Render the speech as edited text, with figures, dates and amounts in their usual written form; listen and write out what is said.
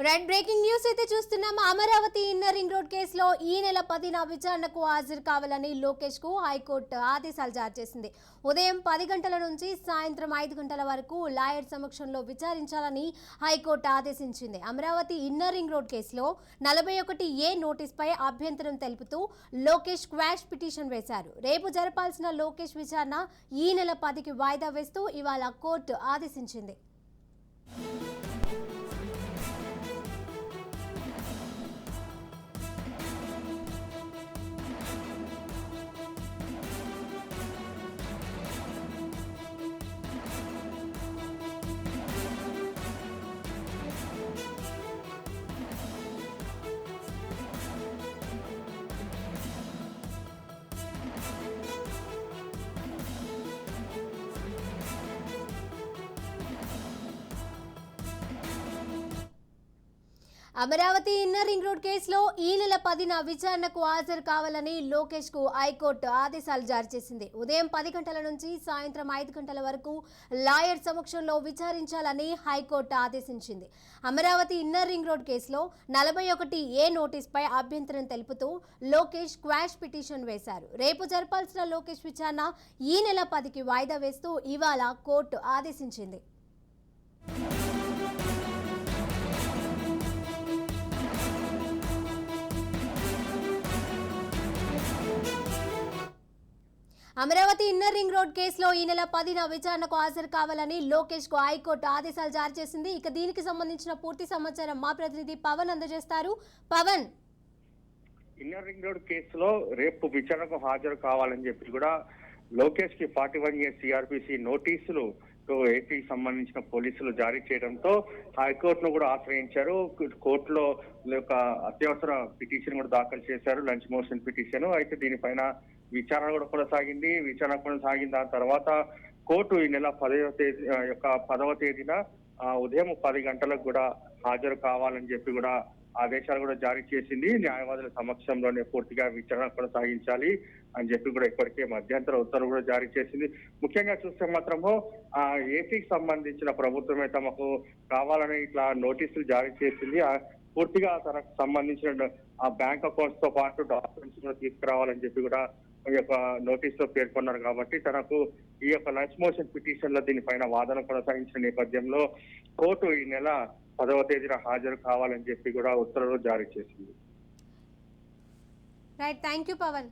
Right breaking news అయితే చూస్తున్నాం. Amaravati inner ring road కేసులో ఈ నెల 10న విచారణకు హాజరు కావాలని లోకేష్ కు హైకోర్టు ఆదేశాలు జారీ చేసింది. ఉదయం 10 గంటల నుంచి సాయంత్రం 5 గంటల వరకు లాయర్ సమక్షంలో విచారించాలని హైకోర్టు ఆదేశించింది. అమరావతి ఇన్నర్ రింగ్ రోడ్ కేసులో 41A నోటీసుపై అభ్యంతరం తెలుపుతూ లోకేష్ క్వాష్ పిటిషన్ వేశారు. రేపు జరపాల్సిన లోకేష్ విచారణ ఈ నెల 10కి వాయిదా వేస్తూ ఇవాళ కోర్టు ఆదేశించింది. అమరావతి ఇన్నర్ రింగ్ రోడ్ కేసులో ఈ నెల 10న విచారణకు హాజరు కావాలని లోకేష్ కు హైకోర్టు ఆదేశాలు జారీ చేసింది. ఉదయం 10 గంటల నుంచి సాయంత్రం 5 గంటల వరకు లాయర్ సమక్షంలో విచారించాలని హైకోర్టు ఆదేశించింది. అమరావతి ఇన్నర్ రింగ్ రోడ్ కేసులో 41A నోటీసుపై అభ్యంతరం తెలుపుతూ లోకేష్ క్వాష్ పిటిషన్ వేశారు. రేపు జరపాల్సిన లోకేష్ విచారణ ఈ నెల 10కి వాయిదా వేస్తూ ఇవాళ కోర్టు ఆదేశించింది. అమరావతి ఇన్నర్ రింగ్ రోడ్ కేసులో ఈ నెల 10న విచారణకు హాజరు కావాలని లోకేష్ కు హైకోర్టు ఆదేశాలు జారీ చేసింది. ఇక దీనికి సంబంధించిన పూర్తి సమాచారం మా ప్రతినిధి పవన్ అందజేస్తారు. పవన్, ఇన్నర్ రింగ్ రోడ్ కేసులో రేపు విచారణకు హాజరు కావాలని చెప్పి కూడా లోకేష్ కి 41A CRPC నోటీసులు ఏపీకి సంబంధించిన పోలీసులు జారీ చేయడంతో హైకోర్టును కూడా ఆశ్రయించారు. కోర్టులో ఒక అత్యవసర పిటిషన్ కూడా దాఖలు చేశారు, లంచ్ మోషన్ పిటిషన్. అయితే దీనిపైన విచారణ కూడా కొనసాగింది. దాని తర్వాత కోర్టు ఈ నెల 10వ తేదీన ఉదయం 10 గంటలకు కూడా హాజరు కావాలని చెప్పి కూడా ఆదేశాలు కూడా జారీ చేసింది. న్యాయవాదుల సమక్షంలోనే పూర్తిగా విచారణ కొనసాగించాలి అని చెప్పి కూడా ఇప్పటికే మధ్యంతర ఉత్తర్వులు కూడా జారీ చేసింది. ముఖ్యంగా చూస్తే మాత్రము ఏపీకి సంబంధించిన ప్రభుత్వమే తమకు కావాలని ఇట్లా నోటీసులు జారీ చేసింది. పూర్తిగా తనకు సంబంధించిన ఆ బ్యాంక్ అకౌంట్స్ తో పాటు డాక్యుమెంట్స్ కూడా తీసుకురావాలని చెప్పి కూడా ఈ యొక్క నోటీస్ లో పేర్కొన్నారు. కాబట్టి తనకు ఈ యొక్క లంచ్ మోషన్ పిటిషన్ లో దీనిపైన వాదన కొనసాగించిన నేపథ్యంలో కోర్టు ఈ నెల 10వ తేదీన హాజరు కావాలని చెప్పి కూడా ఉత్తర్వులు జారీ చేసింది. Right, thank you Pawan.